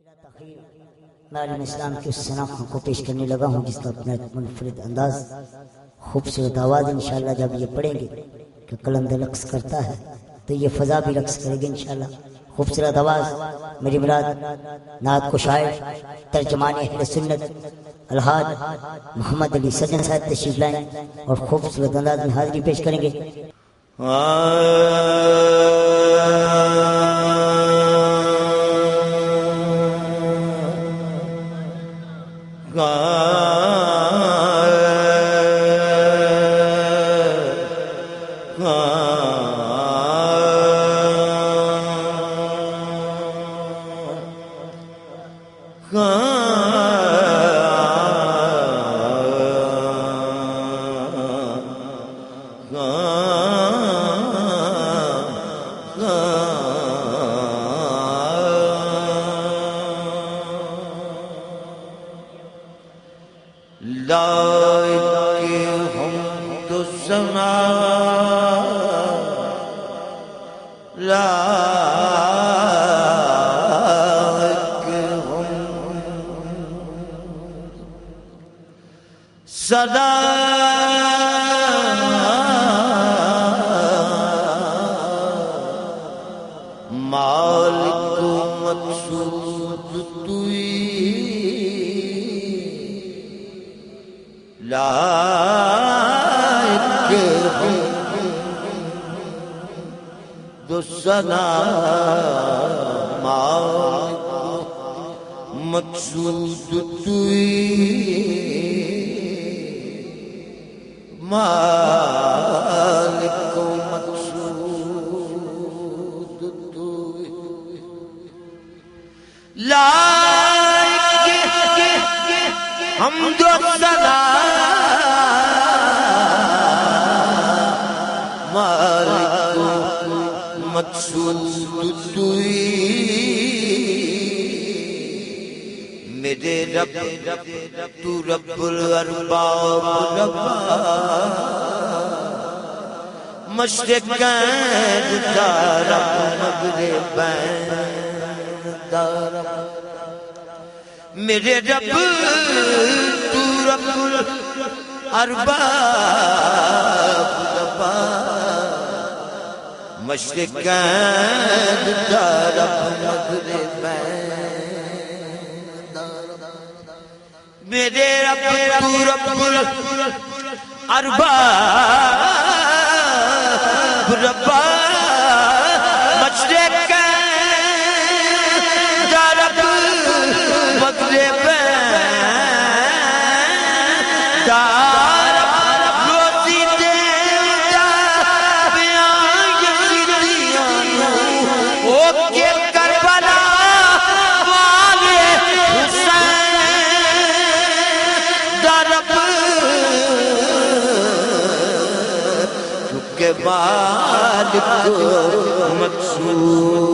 میں عالم اسلام کی اس شناخت کو پیش کرنے لگا ہوں جس کا اپنا ایک منفرد انداز، خوبصورت آواز انشاءاللہ جب یہ پڑھیں گے کہ قلند رقص کرتا ہے تو یہ فضا بھی رقص کرے گی انشاءاللہ۔ خوبصورت آواز میری مراد نعت کو شاعر ترجمان اہل سنت الحاج محمد علی سجن صاحب تشریف لائیں اور خوبصورت انداز میں حاضری پیش کریں گے۔ صدا مالک مقصود توئی لائق دو صدا مالک مقصود توئی مالک مقصود توئی لائق حمد و ثنا مالک مقصود توئی میرے رب تو رب الارباب ربا مشرقین دارب مغربین دارب میرے رب تو رب الارباب ربا مشرقین دارب مغربین میرے رب تو رب الارباب ربا مشرق دارب مغرب دارب روزی دیتا بیان یزیدیاں اوکے کربلا والے حسین دارب چکے مالک مقصود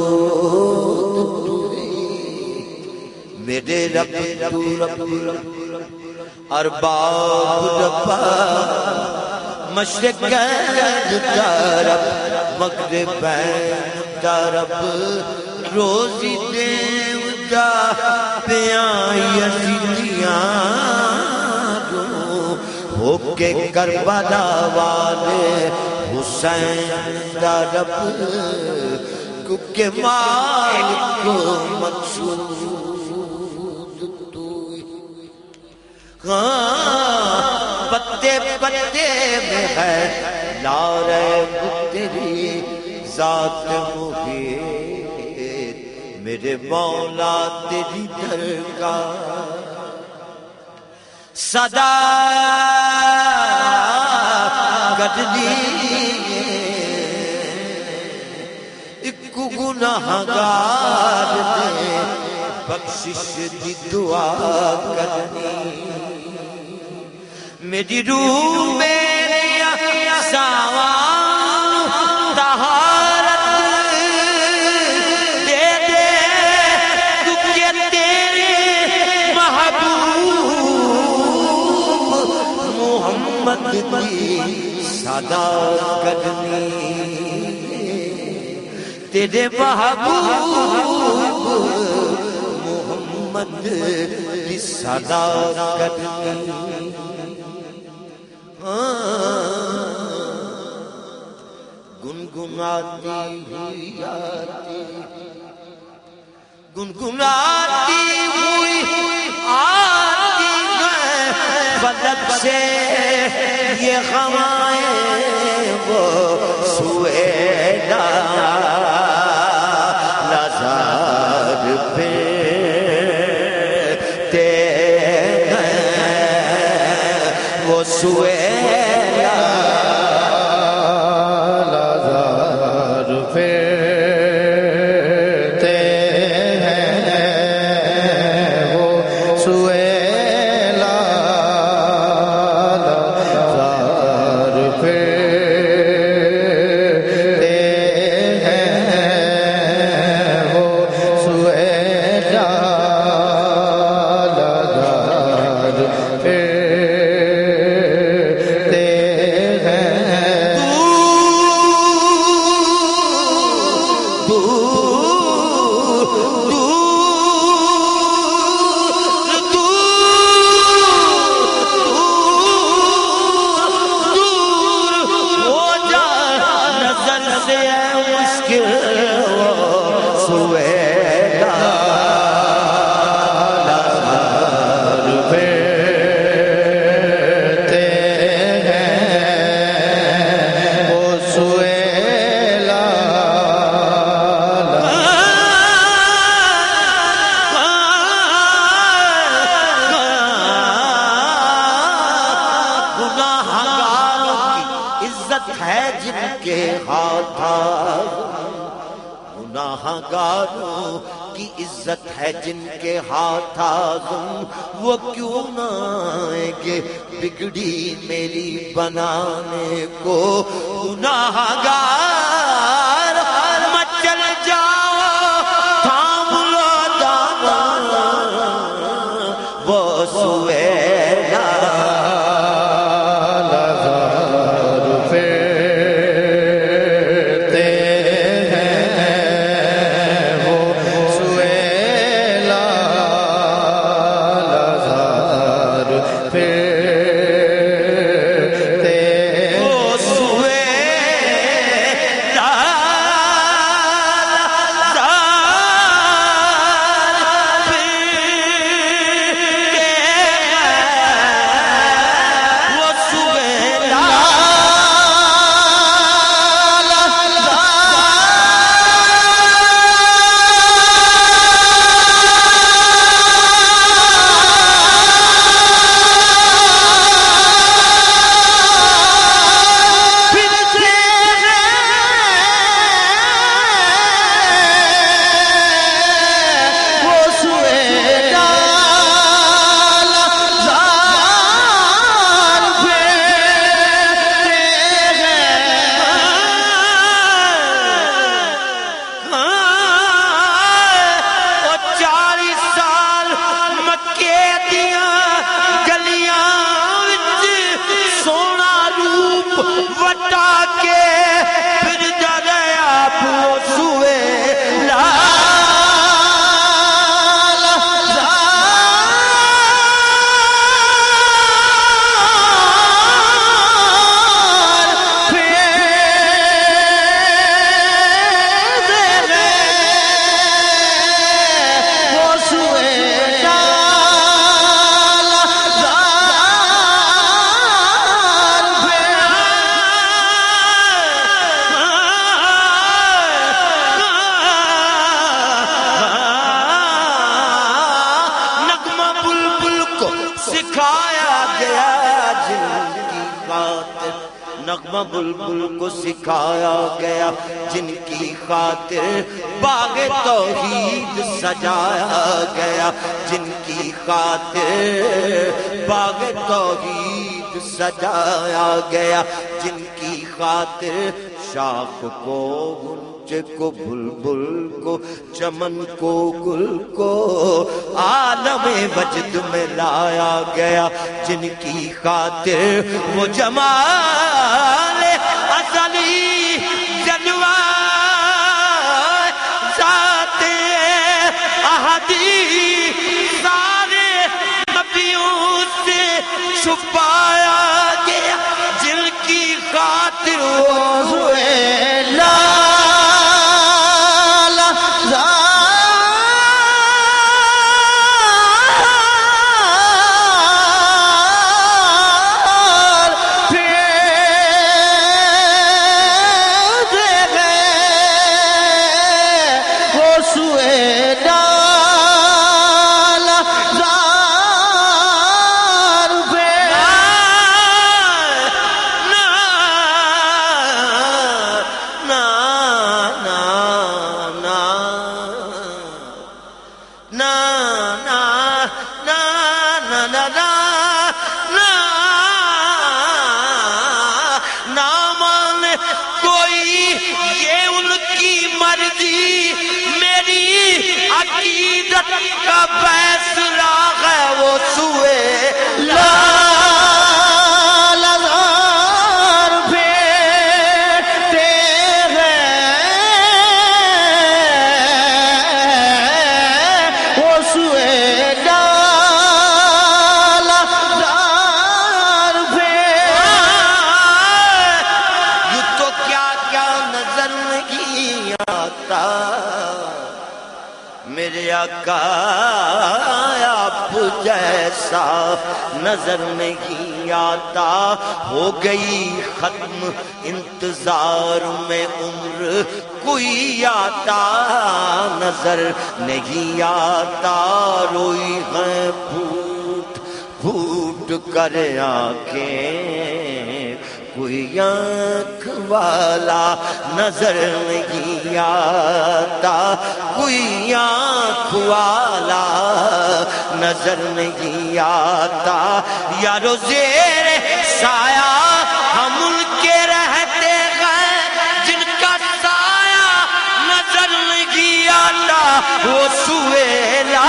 میرے رب تو رب ارباب ربا مشرق دارب مغرب دارب روزی دیوتا پیان یزیدیاں ہو کے کربلا والے حسین دارب کیونکہ مالک مقصود توئی پتے پتے میں ہے لا ریب تیری ذات محیط میرے مولا تیری درگاہ صدا گدلی ایک گناہگار دے بخشش دی دعا کرنی میری روح میری ساوان طہارت دے دے کیونکہ تیرے محبوب محمد کی صدا کرنی تیرے محبوب محمد کی صداقت گنگناتی ہوئی آتی گنگناتی ہوئی آتی ہے فلک سے یہ ہوائیں وہ سویدا لازار پھرتے ہیں وہ سویدا لازار پھرتے ہیں وہ سویدا لازار پھرتے ہیں وہ سویدا لازار پھرتے ہیں ہے جن کے ہاتھ گناہگاروں کی عزت ہے جن کے ہاتھ وہ کیوں نہ آئیں گے بگڑی میری بنانے کو گناہگار مچل جاؤ تھام لو دامن وہ سویدا نغمہ بلبل کو سکھایا گیا جن کی خاطر باغ توحید سجایا گیا جن کی خاطر باغ توحید سجایا گیا جن کی خاطر شاخ کو غنچے کو بلبل کو چمن کو گل کو عالم وجد میں لایا گیا جن کی خاطر وہ جمال ازلی جلوہ ذات احدی مرضی میری عقیدت کا فیصلہ ہے وہ سوئے میرے آقا آپ جیسا نظر نہیں آتا ہو گئی ختم انتظار میں عمر کوئی آتا نظر نہیں آتا روئی ہے پھوٹ پھوٹ کر آنکھیں کوئی آنکھ والا نظر نہیں آتا کوئی آنکھ والا نظر نہیں آتا یارو زیر سایہ ہم ان کے رہتے ہیں جن کا سایہ نظر نہیں آتا وہ سوئے لا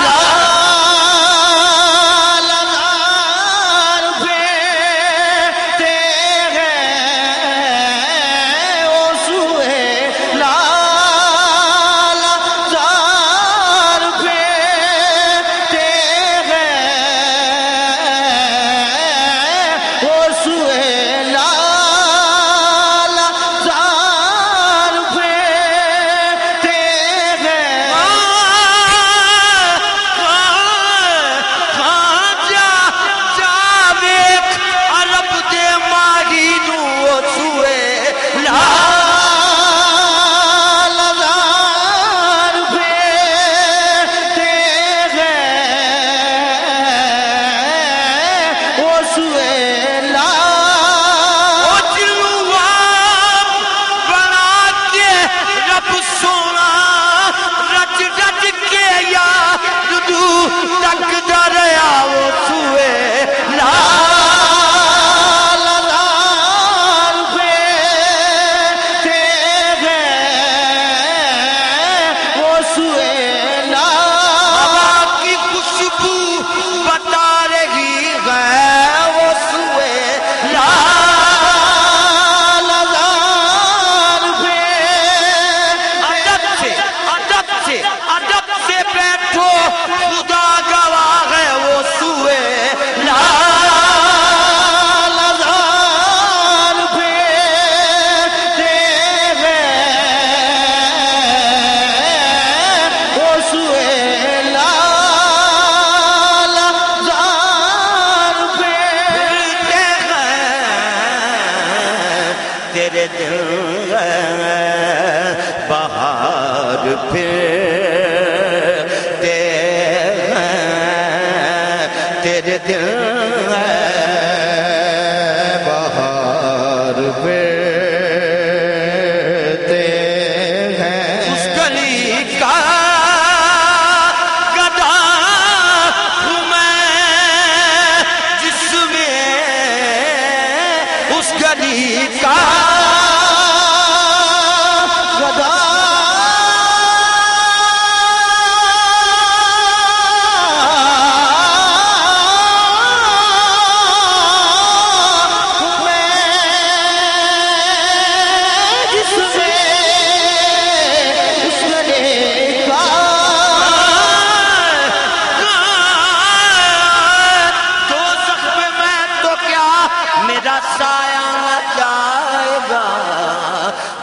تیرے دل بہار پھرتے ہیں تیرے دل بہار پھرتے ہیں اس گلی کا گدا ہوں میں جس میں اس گلی کا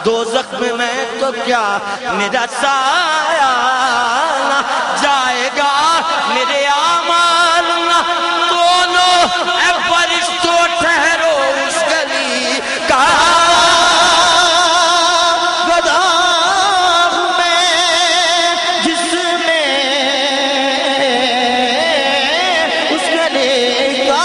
دوزخ میں میں تو کیا میرا سایہ نہ جائے گا میرے اعمال نہ دونوں اے فرشتوں ٹھہرو اس گلی کا گدا ہوں میں جس میں اس گلی کا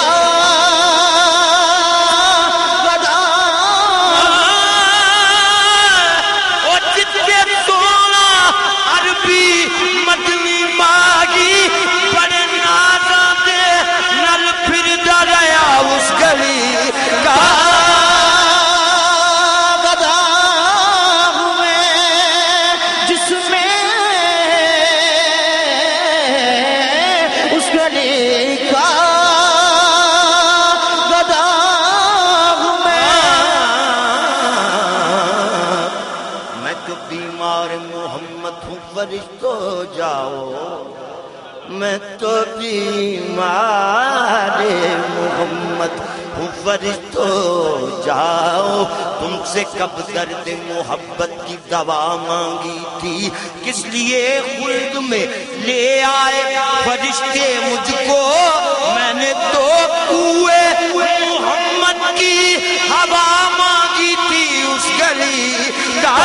تو بیمار محمد ہوں فرشتو جاؤ میں تو بیمار محمد ہوں فرشتو جاؤ تم سے کب درد محبت کی دوا مانگی تھی کس لیے خلد میں لے آئے فرشتے مجھ کو میں نے تو کوئے محمد کی ہوا مانگی تھی اس گلی کا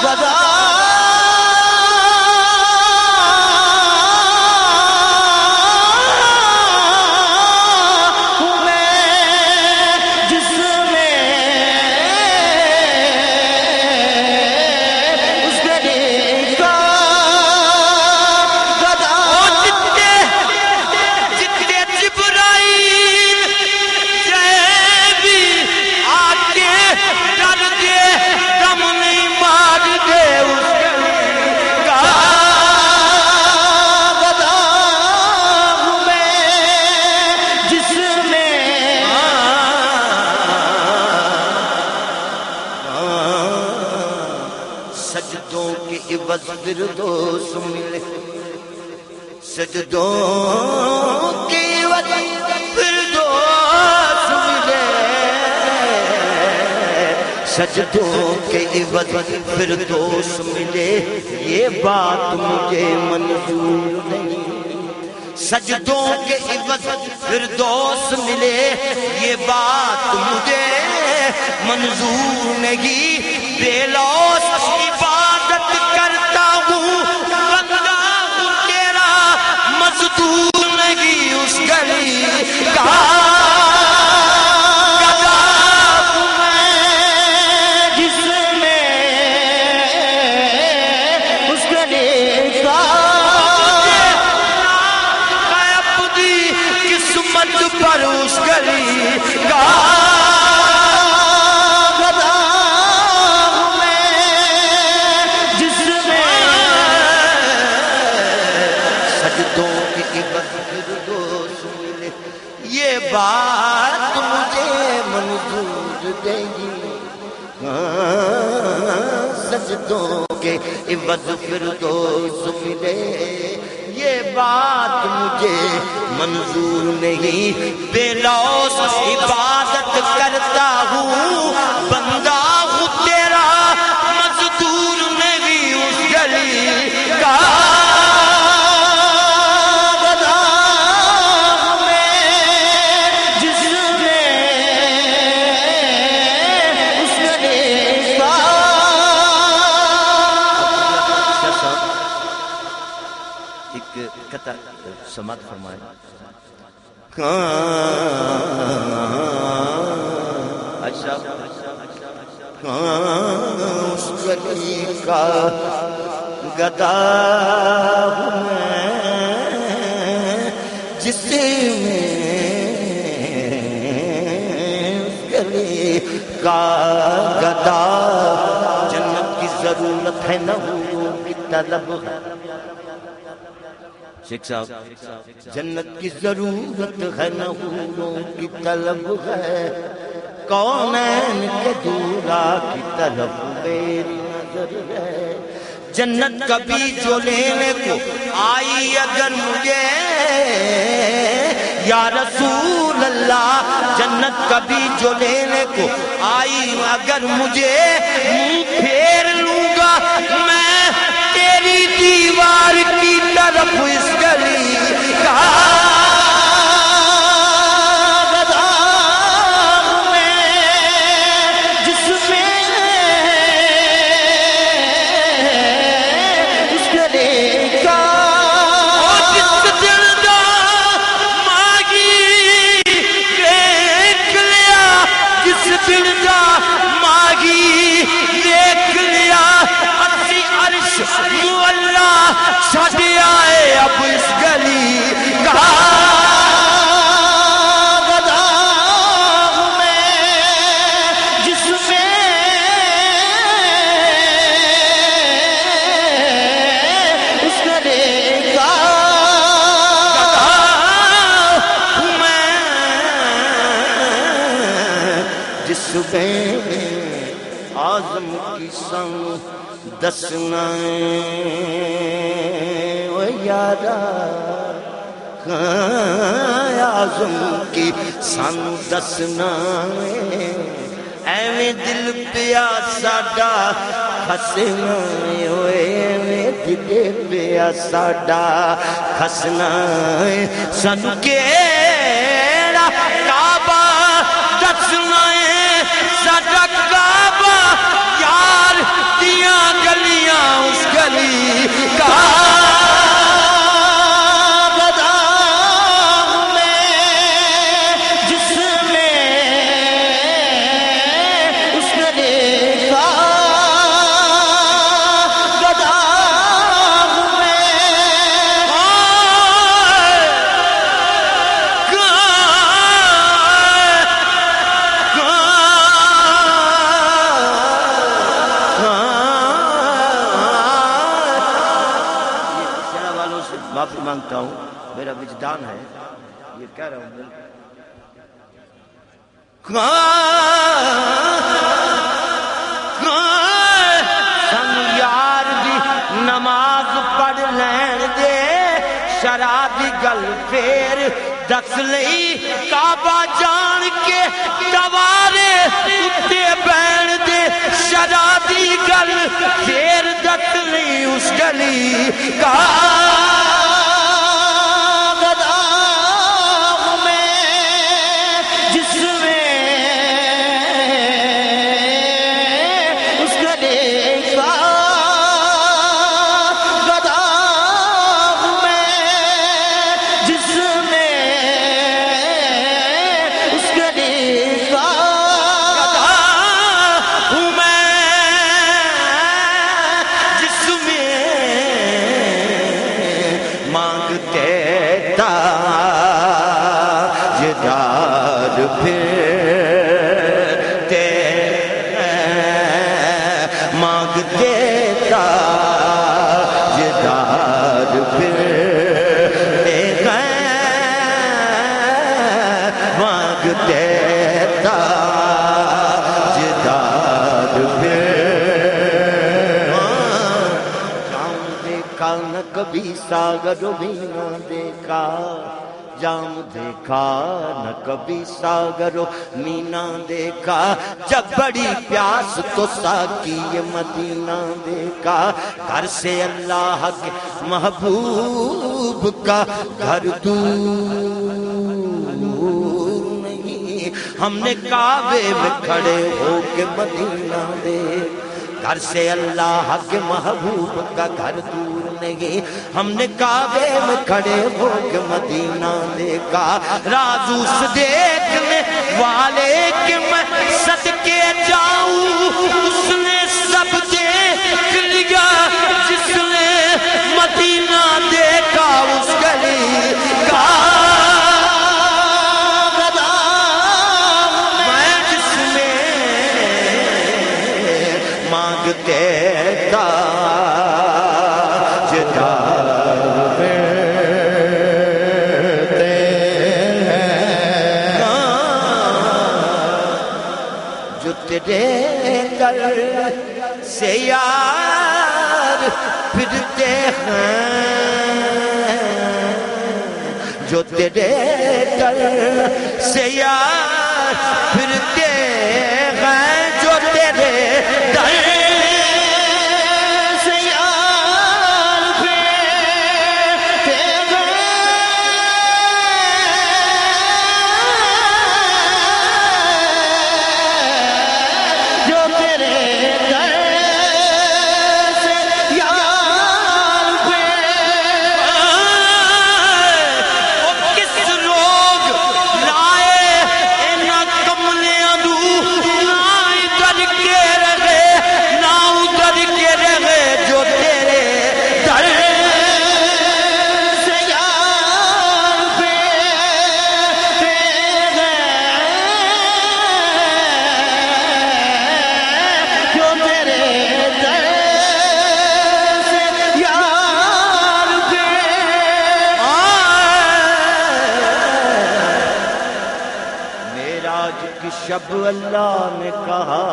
بدا سجدوں کے عوض فردوس ملے سجدوں کے عوض فردوس ملے سجدوں کے عوض فردوس ملے یہ بات مجھے منظور نہیں سجدوں کے عوض فردوس ملے یہ بات مجھے منظور نہیں بے لوث عبادت کرتا ہوں بندہ ہوں تیرا مزدور نہیں اس گلی کا گدا ہوں میں جس میں اس گلی کا اپنی قسمت پر اس گلی کا یہ بات مجھے منظور نہیں سجدوں کے عوض فردوس ملے یہ بات مجھے منظور نہیں بے لوث عبادت کرتا ہوں بندہ ہوں تیرا مزدور نہیں اس گلی کا سماعت فرمائے اچھا اس گلی کا گدا ہوں میں جس میں اس گلی کا گدا جنت کی ضرورت ہے نہ حوروں کی طلب ہے شیخ صاحب جنت کی ضرورت ہے نہ حوروں کی طلب ہے کونین کے دورا کی طرف میری نظر ہے جنت کبھی جو لینے کو آئی اگر مجھے یا رسول اللہ جنت کبھی جو لینے کو آئی اگر مجھے منہ پھیر لوں گا میں تیری دیوار کی طرف اس گلی کا گدا ہوں میں جس میں اس گلی کا جس دل دا مانگی دیکھ لیا جس دل دا مانگی دیکھ لیا عرش مولا چھٹ آئے اب اس گلی کا آزم کی سانو دسنا او یارا آزم کی سانو دسنا ایویں دل پیا ساڈا خسنا ایویں دل پیا ساڈا خسنا سانو کیڑا کعبہ دسنا ساڈا کعبہ یار دیاں گلیاں اس گلی کا معافی مانگتا ہوں، میرا وجدان ہے یہ کہہ رہا ہوں سن یار دی نماز پڑھ لین دے شرابی گل پھر دس لئی کعبہ جان کے دوارے اتے بین دے شرابی گل پھر دس لئی اس گلی کا کبھی ساگر بھی نہ دیکھا جام دیکھا نہ کبھی ساگر مینا دیکھا جب بڑی پیاس تو ساکی مدینہ دیکھا گھر سے اللہ کے محبوب کا گھر دور نہیں ہم نے کعبے میں کھڑے ہو کے مدینہ دیکھا گھر سے اللہ کے محبوب کا گھر دور نہیں ہم نے کعبے میں کھڑے ہو کے مدینہ دیکھا راز اس دیکھنے والے کہ میں صدقے جاؤں اس نے سب دیکھ لیا جس نے مدینہ دیکھا اس گلی کا دیتا جدار پھرتے ہیں جو تیرے در سے یار پھرتے ہیں جو تیرے در سے یار پھرتے ہیں جو تیرے در شب اللہ نے کہا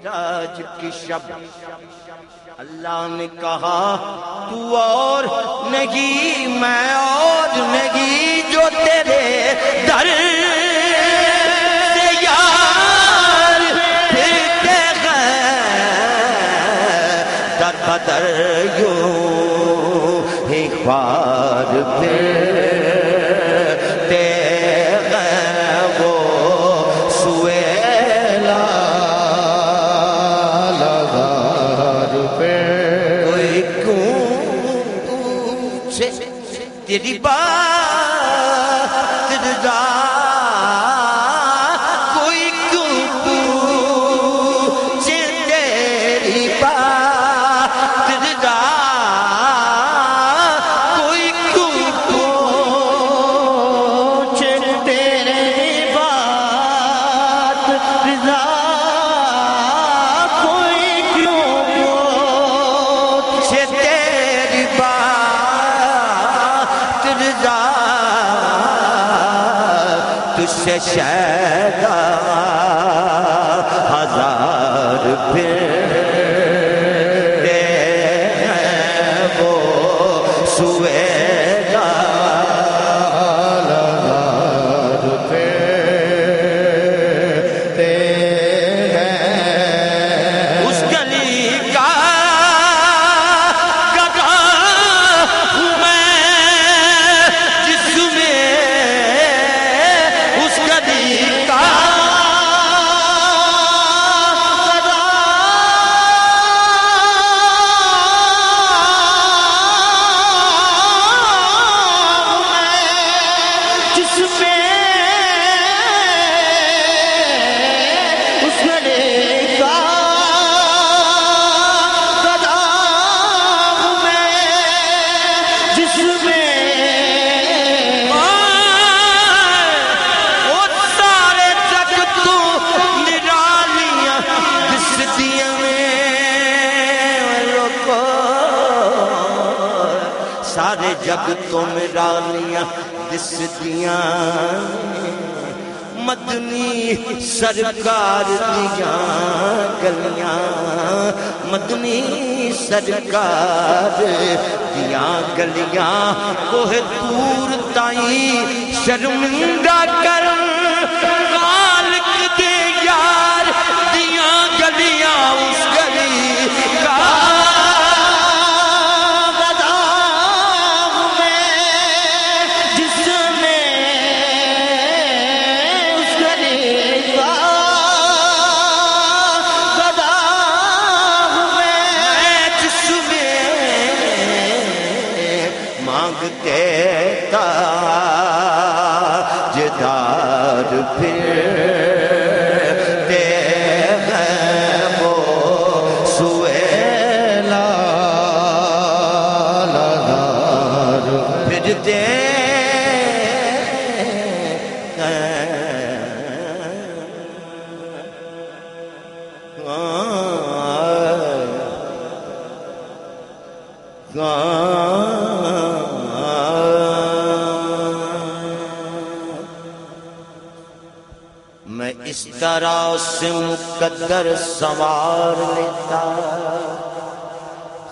معراج کی شب اللہ نے کہا تو اور نہیں میں اور نہیں جو تیرے در سے یار پھرتے ہیں در بدر یوں ہی خوار پھرتے ہیں وہ سویلا لغار پہ کوئی کیوں پوچھے تیری بات رضا کوئی کیوں پوچھے تیری بات رضا کوئی کیوں پوچھے تیری بات رضا کوئی کیوں پوچھے تیری بات رضا تجھ سے شیدا ہزار پھرتے ہیں وہ سویدا لغار پھرتے ہیں اس گلی کا گدا ہوں میں جس میں اس گلی کا گدا ہوں میں جس میں اس گلی کا گدا ہوں میں جس میں وہ سارے جگ تو نرالیاں دسدیاں میں لوگو سارے جگ تو نرالیاں دسدیاں مدنی سرکار دیاں گلیاں مدنی سرکار دیاں گلیاں کوہ دور تائیں شرمندہ کر خالق دے یار دیاں گلیاں اس گلی کا گدا ہوں میں جس میں اس گلی کا گدا ہوں میں جس میں مانگتے تاجدار پھرتے ہیں وہ سویلا لغار پھرتے میں اس طرح سے مقدر سنوار لیتا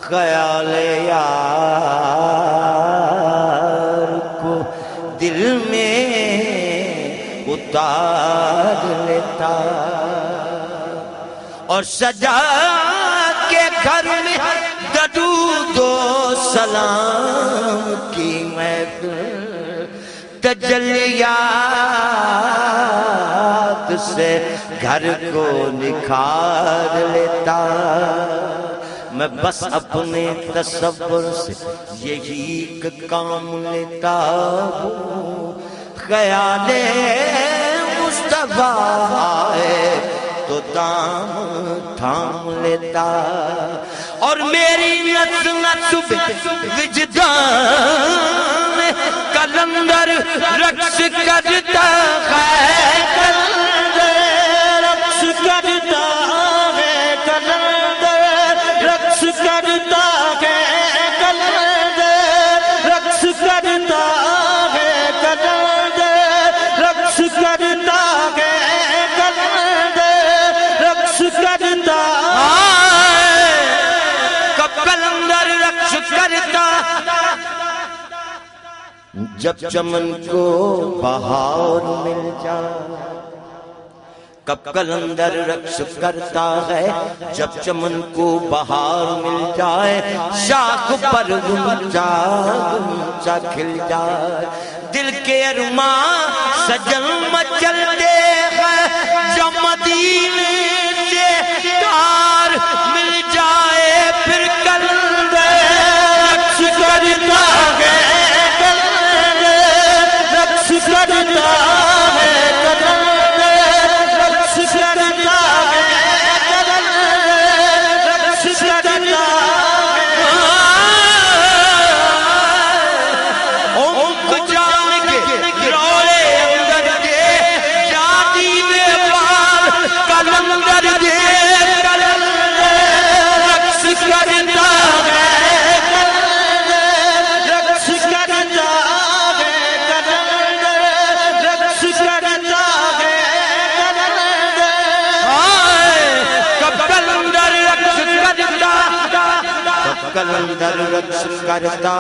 خیال یار کو دل میں اتار لیتا اور سجا کے گھر میں درود و سلام کی محفل تجلیات سے گھر کو نکھار لیتا میں بس اپنے تصور سے یہی کام لیتا ہوں خیال مصطفیٰ آئے تو دام تھام لیتا اور میری نت وجدان کلندر رقص کرتا ہے کلندر رقص کرتا ہے کلندر رقص کرتا ہے کلندر رقص کرتا ہے کلندر رقص کرتا ہے کلندر رقص کرتا جب چمن کو بہار مل جائے کب کلندر رقص کرتا ہے جب چمن کو بہار مل جائے شاخ پر غنچہ غنچہ کھل جائے دل کے ارماں سجن مچلتے ہیں جب مدینے سے تار مل جائے پھر کلندر رقص کرتا ہے رقص کرتا ہے کلندر رقص کرتا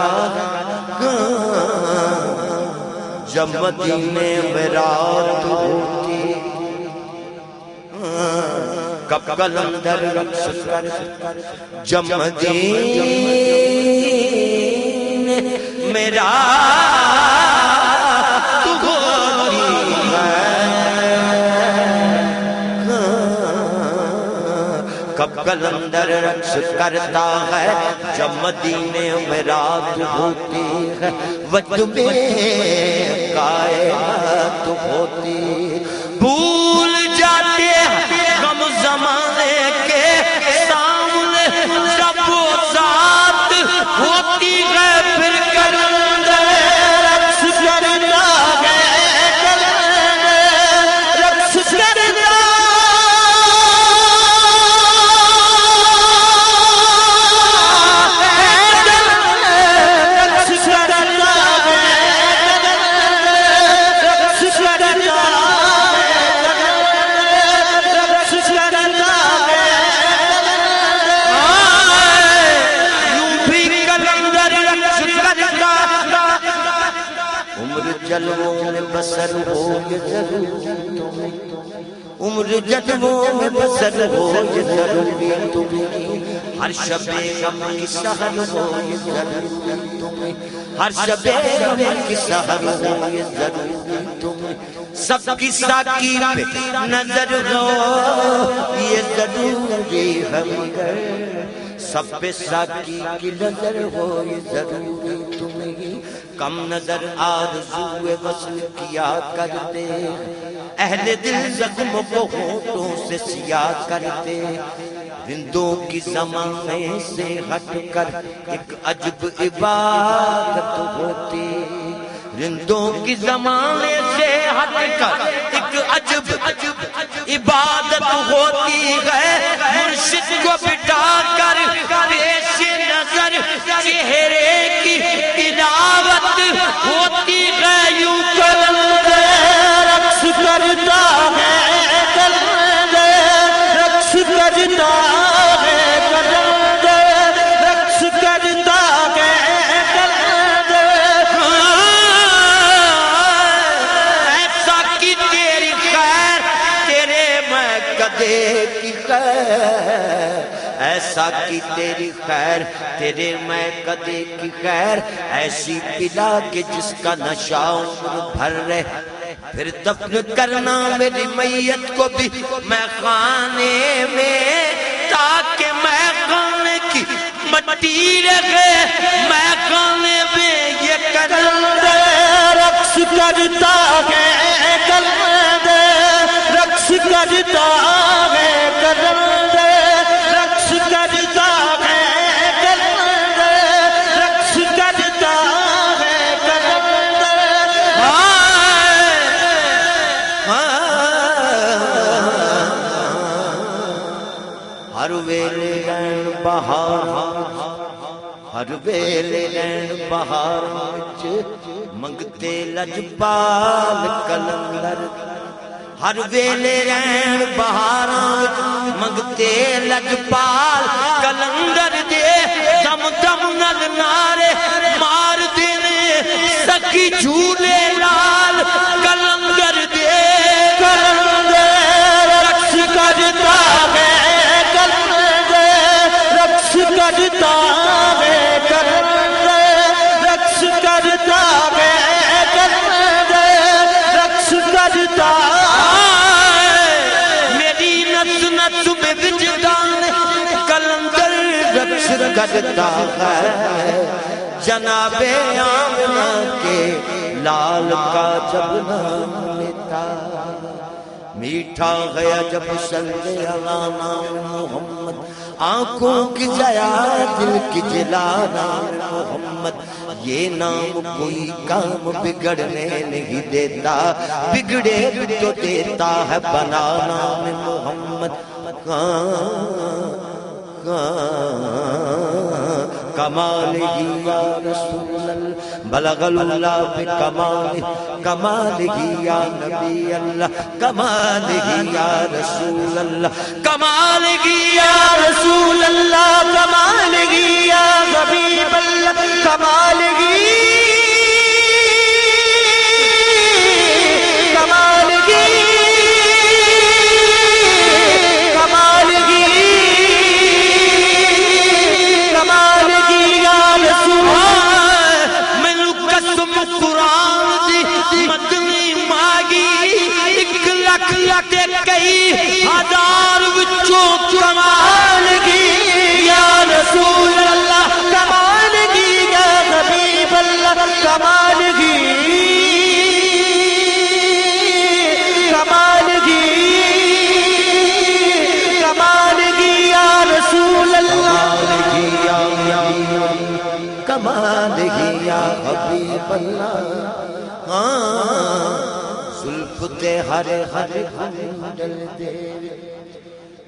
جب مدینے میں رات ہوتی کب کلندر رقص کرتا جب مدینے میں رات ہوتی کب کلندر رقص کرتا ہے جب مدینے میں رات ہوتی ہے وجد میں کائنات ہوتی بھول جاتے ہیں غم زمانے کے سامنے جب وہ ذات ہوتی ہے پھر کلندر رقص کرتا ہے رقص کرتا جلووں میں بسر ہو یہ ضروری تمہیں عمر جلووں میں بسر ہو یہ ضروری تمہیں ہر شب غم کی سحر ہو یہ ضروری تمہیں ہر شب غم کی سحر ہو یہ ضروری تمہیں سب کی ساکی پہ نظر ہو یہ ضروری ہے مگر سب پہ ساکی کی نظر ہو یہ ضروری تمہیں کم نظر آرزوئے وصل کیا کرتے اہل دل زخم کو ہونٹوں سے سیاہ کرتے رندوں کی زمانے سے ہٹ کر ایک عجب عبادت ہوتی رندوں کی زمانے سے ہٹ کر ایک عجب عبادت ہوتی ہے مرشد کو بٹا کر پیش نظر چہرے کی تلاوت ہوتی ہے یوں کلندر رقص کرتا ہے کلندر رقص کرتا ہے کلندر رقص کرتا ہے کلندر ایسا کی تیری خیر تیرے میں کدے کی خیر ایسا کی تیری خیر تیرے میں کدے کی خیر ایسی پلا کہ جس کا نشہ عمر بھر رہے پھر دفن کرنا میری میت کو بھی میں خانے میں تاکہ میں خانے کی مٹی رہے میں خانے میں یہ کلندر رقص کرتا ہے کلندر رقص کرتا ہے کلندر رقص کرتا ہے کلندر رقص کرتا ہے کلندر ہر ویلے رین بہار ہر ویلے رین بہار منگتے لجپال کلندر ہر ویلے رین بہار منگتے لجپال کلندر دے دم دم نل نارے مار دینے سکی جھولے لال کلندر دے رقص کرتا ہے کلندر رقص کرتا ہے کلندر رقص کرتا ہے کلندر رقص کرتا میری نس نس میں وجدان کلندر رقص کرتا ہے جناب آمنہ کے لال کا جب نام لیتا میٹھا گیا جب صلی اللہ نام محمد آنکھوں کی ضیا دل کی جلا نام محمد یہ نام کوئی کام بگڑنے نہیں دیتا بگڑے تو دیتا ہے بنا نام محمد کمالہی یا رسول اللہ بلغ اللہ بکمالہ کمالہی یا نبی اللہ کمالہی یا رسول اللہ کمالہی یا رسول اللہ کمالہی یا حبیب اللہ کمالہی کئی ہزار وچوں کمالگی یا رسول اللہ کمالگی یا حبیب اللہ کمالگی کمالگی کمالگی یا رسول اللہ کمالگی یا حبیب اللہ زلف تے ہر ہر کنڈل دے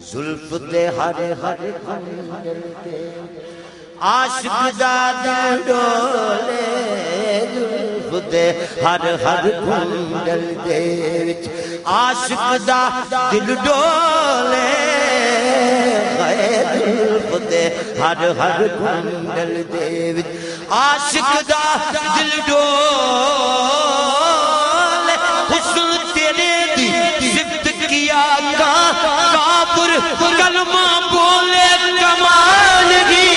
زلف تے ہر ہر کنڈل دے عاشق دا دل ڈولے زلف تے ہر ہر کنڈل دے عاشق دا دل ڈولے زلف تے ہر ہر کنڈل دے عاشق دا دل ڈولے حسن تیرے دی صفت کیا کافر کلمہ بولے کمالگی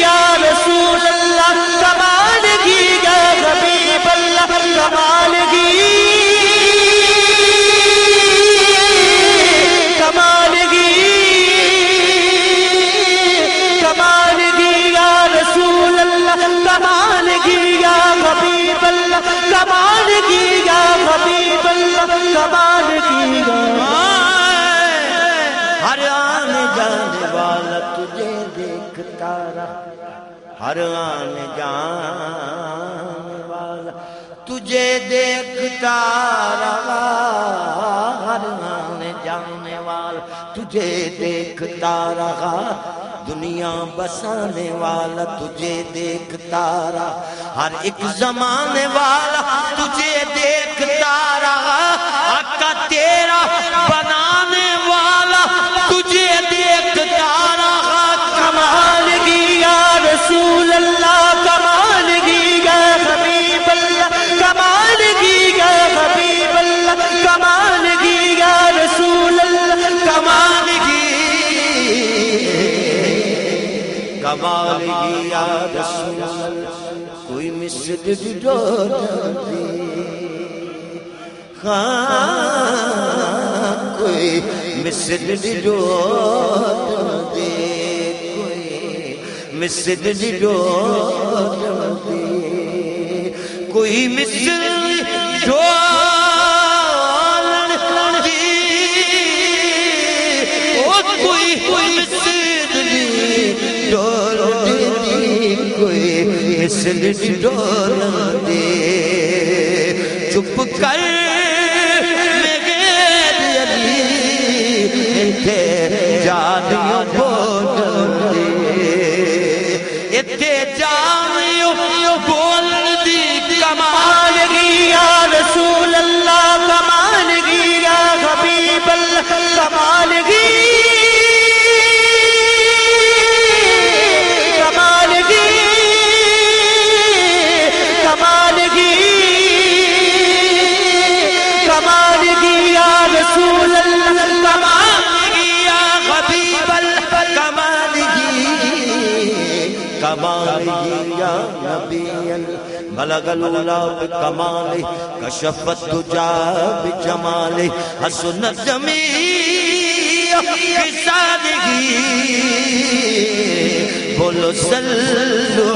یا رسول اللہ کمالگی یا حبیب اللہ کمالگی کمالگی کمالگی یا رسول اللہ کمالگی یا حبیب اللہ کمالگی یا حبیب اللہ کمالگی ہر آنے جانے والا تجھے دیکھتا رہا ہر آنے جانے والا تجھے دیکھتا رہا ہر آنے جانے والا تجھے دیکھتا رہا دنیا بسانے والا تجھے دیکھتا رہا ہر ایک زمانے والا تجھے دیکھتا رہا آقا تیرا بنانے والا تجھے دیکھتا رہا کمالگی یا رسول اللہ کمالگی یا حبیب اللہ کمالگی یا حبیب اللہ کمالگی یا رسول اللہ کمالگی کمالگی یا رسول اللہ کوئی مثل جو جاتی کوئی مثل جو جاتی کوئی مثل جو جاتی کوئی مثل جو کوئی مثل مثل ڈول دے چپ کر جانیوں بول دے اتنے جانیوں بول دی کمالگی یا رسول اللہ کمالگی یا حبیب اللہ کمالگی کمالگی بلغ العلا بکمالہ کشف الدجا بجمالہ حسنت جمیع خصالہ بولو صلو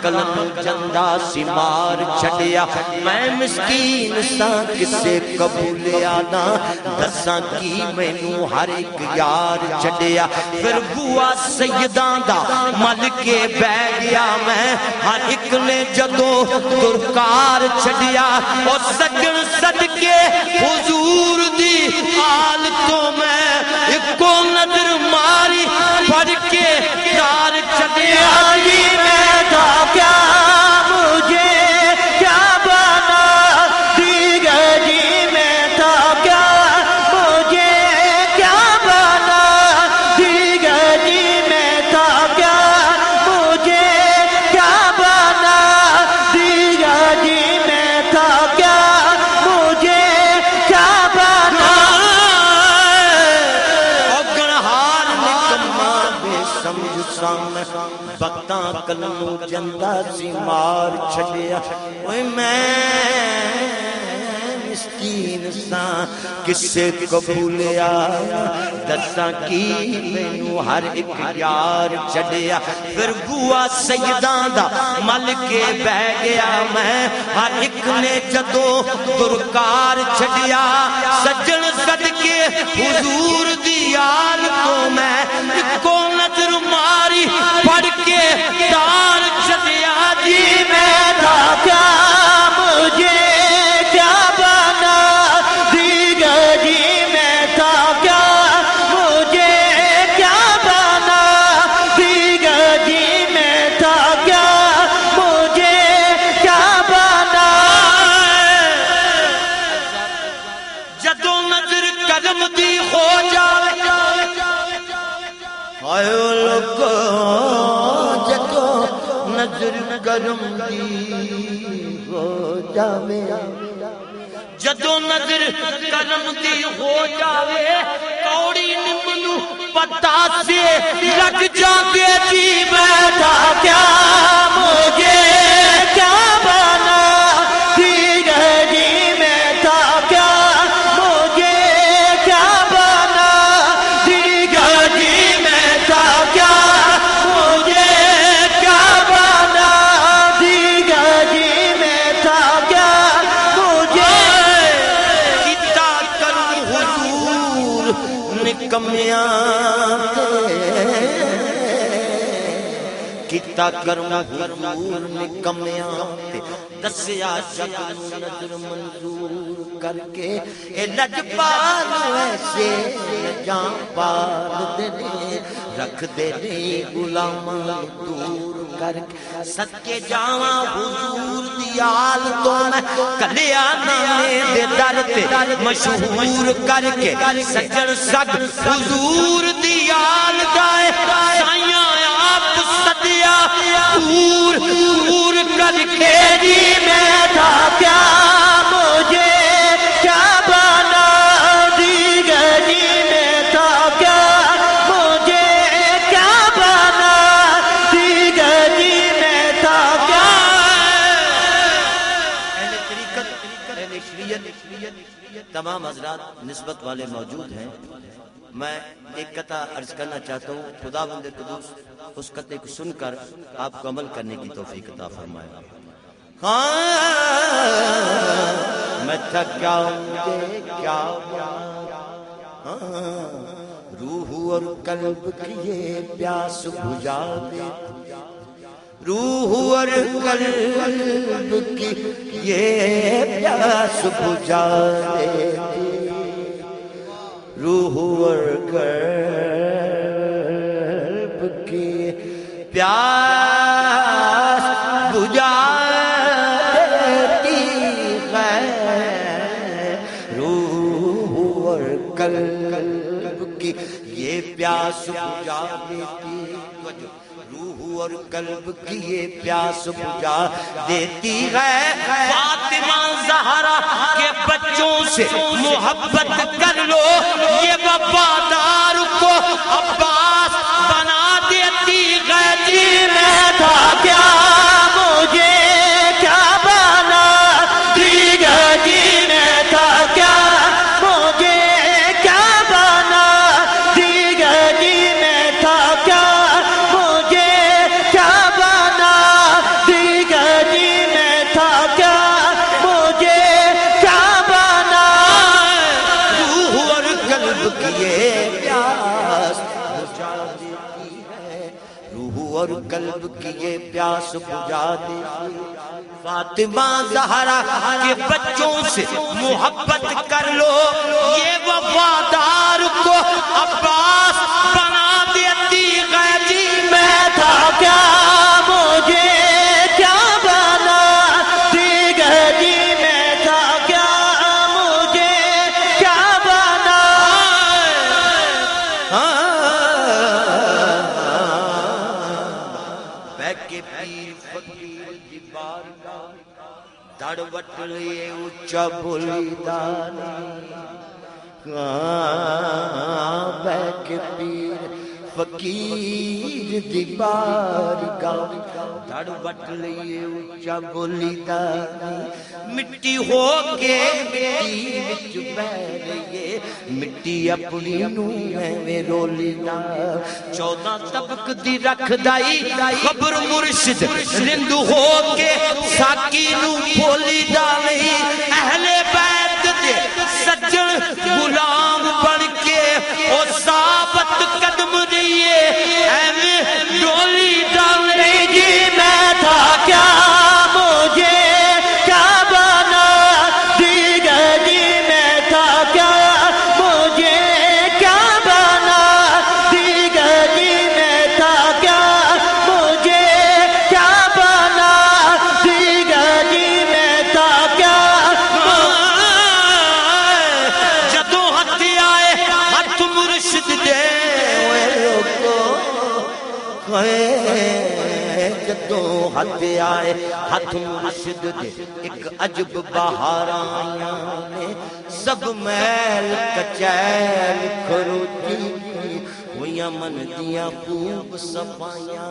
کلم جندہ سی مار چھڑیا میں مسکین سا کسے قبول آنا دساں کی مینوں ہر ایک یار چھڑیا پھر بوا سیداں دا مل کے بہ گیا میں ہر ایک نے جدوں درکار چھڑیا اور سجن صدقے حضور دی آل تو میں ایک کو نظر ماری پڑھ کے دار چھڑیا میں تھا کیا مجھے کیا بنا دیگر جی میں تھا کیا مجھے کیا بنا دیگر جی میں تھا کیا مجھے کیا بنا دیگر جی میں تھا کیا مجھے کیا بنا گنہار نکما بے سمجھ سامنے بختاں کلموں جندہ سی مار چھڑیا اوہ میں مسکین سا کسے قبول آیا دساں کی مینوں ہر ایک یار چھڑیا پھر بوا سیداں دا مل کے بہ گیا میں ہر ایک نے جدوں درکار چھڑیا سجن صدقے حضور دی آل تو میں کو نظر ماری پڑھ کے دار چھڑیا جی میں تھا کیا مجھے کیا بنا دیگر جی میں تھا کیا مجھے کیا بنا دیگر جی میں تھا کیا مجھے کیا بنا جدوں نظر کرم دی ہو جائے جدوں نظر کرم دی ہو جاوے جدوں نظر کرم دی ہو جاوے کوڑی نمنو پتا سے لگ جاتے جی بیٹھا کیا مجھے کیا بنا دیگر جی میں تھا کیا مجھے کیا بنا دیگر جی میں تھا کیا مجھے کیا بنا دیگر جی میں تھا کیا مجھے کتا کروں حضور نکمیاں کتا کروں حضور نکمیاں دسیا شک نظر منظور کر کے اے لجپال ایسے جان پال دے رکھ دے غلاماں دور کر کے صدقے جاواں حضور دی آل تو میں کلیا نامے دے در تے مشہور کر کے سجن سگ حضور دی آل گائے سائیاں آپ صدیا پور پور کر کے جی میں تھا کیا مجھے کیا بنا دیگر جی میں تھا کیا مجھے کیا بنا دیگر جی میں تھا کیا اہل طریقت اہل شریعت تمام حضرات نسبت والے موجود ہیں میں ایک قطع عرض کرنا چاہتا ہوں خدا بند قدوس اس قطعے کو سن کر آپ کو عمل کرنے کی توفیق عطا فرمائے میں تھکا ہوں کیا روح اور قلب کی یہ پیاس بجھا دے روح اور قلب کی یہ پیاس بجھا دے روح اور قلب کی پیاس بجھا دیتی ہے روح اور قلب کی یہ پیاس بجھا دیتی روح اور قلب کی یہ پیاس بجھا دیتی ہے فاطمہ زہرا کے بچوں سے محبت کر لو یہ وفادار کو عباس بنا دیتی ہے جی میں تھا کیا مجھے کیا بنا دیگر جی میں تھا کیا مجھے کیا بنا دیگر جی میں تھا کیا مجھے کیا بنا دیگر جی میں تھا کیا مجھے کیا بنا روح اور قلب کی یہ پیاس بجھا دیتی ہے روح اور قلب کی یہ پیاس بجھا دیتی فاطمہ زہرا کے بچوں سے محبت کر لو یہ وفادار کو عباس بنا دیتی ہے جی میں تھا کیا مجھے کیا بنا دیگر جی میں تھا کیا مجھے کیا بنا بیکے پیر فقیر دی بارگاہ دڑ وٹ لیے اچھا بولی دانی بیکے پیر فقیر دی بارگاہ دڑ وٹ لیے اچھا بولی دانی مٹی ہو کے مٹی وچ بہ رہیے مٹی اپنی نو میں رولی دا 14 طبق دی رکھ دائی خبر مرشد رند ہو کے ساکی نو بولی دا نہیں اہل بیت دے سجن غلام بن کے او ثابت قدم دیئے ایویں ڈولی دا نہیں جی میں تھا کیا مجھے کیا بنا دیگر جی میں تھا کیا مجھے کیا بنا دیگر جی میں تھا کیا مجھے کیا بنا دیگر جی میں تھا کیا جدوں ہاتھ آئے ہاتھ مرشد دے جدوں ہاتھ آئے ہاتھ مرشد دے ایک عجب بہاراں نے سب محل کچیل کھروتی ہوئی یمن دیاں خوب صفائیاں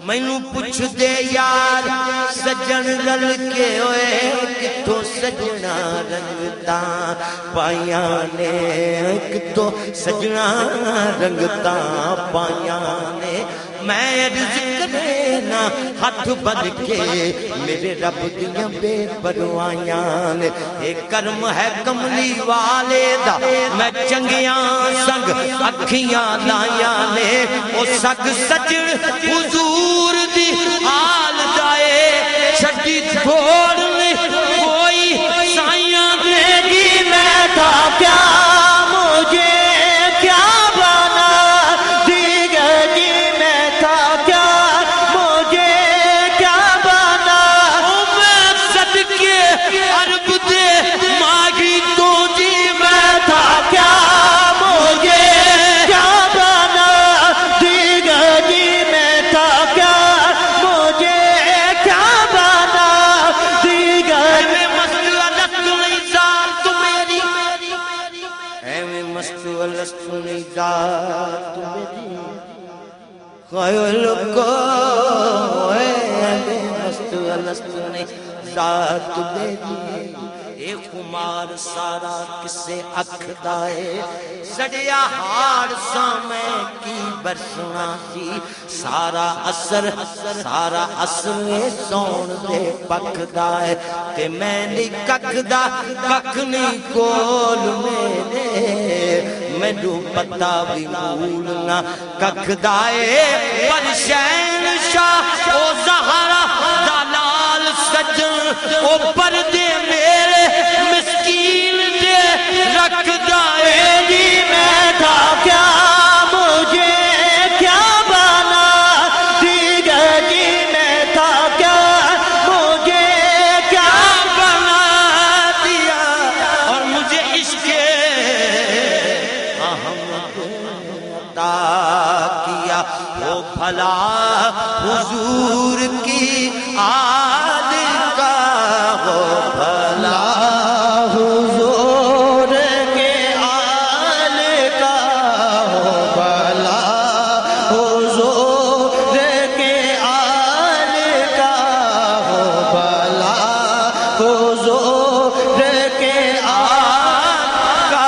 مینوں پوچھ دے یار سجن رل کے ہوئے کتوں سجنا رنگتاں پائیاں نے کتوں سجنا رنگتاں پائیاں نے میں عرض کرنا ہاتھ بن کے میرے رب دیاں بے پروائیاں نے ایک کرم ہے کملی والے دا میں چنگیاں سنگ اکھیاں لائیاں نے او سگ سجن حضور دی آل دائے چھٹی چھوڑنے کوئی سائیاں دے گی میں تھا کیا مجھے کیا بنا دیگر گی میں تھا کیا مجھے کیا بنا میں صدقے عرب دے ماگی تو جی میں تھا کیا مجھے کیا بنا دیگر گی میں تھا کیا مجھے کیا بنا دیگر میں مسئلہ نہیں ذات میری اے میں مسئلہ نہیں ذات میری خیل کو اے میں مسئلہ نہیں ذات میری اے خمار سارا کسے اکھ دائے سڑیا ہار سامیں کی برسنا سی سارا اثر سون دے پک دائے تے میں نہیں کک دا کک نہیں کول میں جو پتا بھی مولنا کک دائے پر شہنشاہ او زہرا دلال سجن او پردے میرے مسکین دے رکھ دائے جی میں تھا کیا مجھے کیا بنا دیگر جی میں تھا کیا مجھے کیا بنا دیا اور مجھے عشق احمد عطا کیا وہ بھلا حضور کی آل کا وہ بھلا حضور کے آل کا وہ بھلا حضور کے آل کا وہ بھلا حضور کے آل کا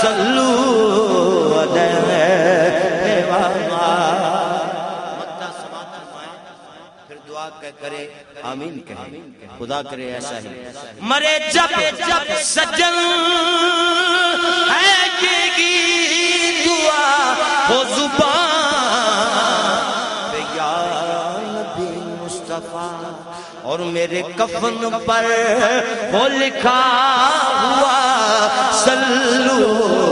صلو علیہ پھر دعا کرے آمین کہے خدا کرے ایسا ہی مرے جب سجن ہے گی دعا ہو زبان پہ یا نبی مصطفیٰ اور میرے کفن پر ہو لکھا ہوا صلو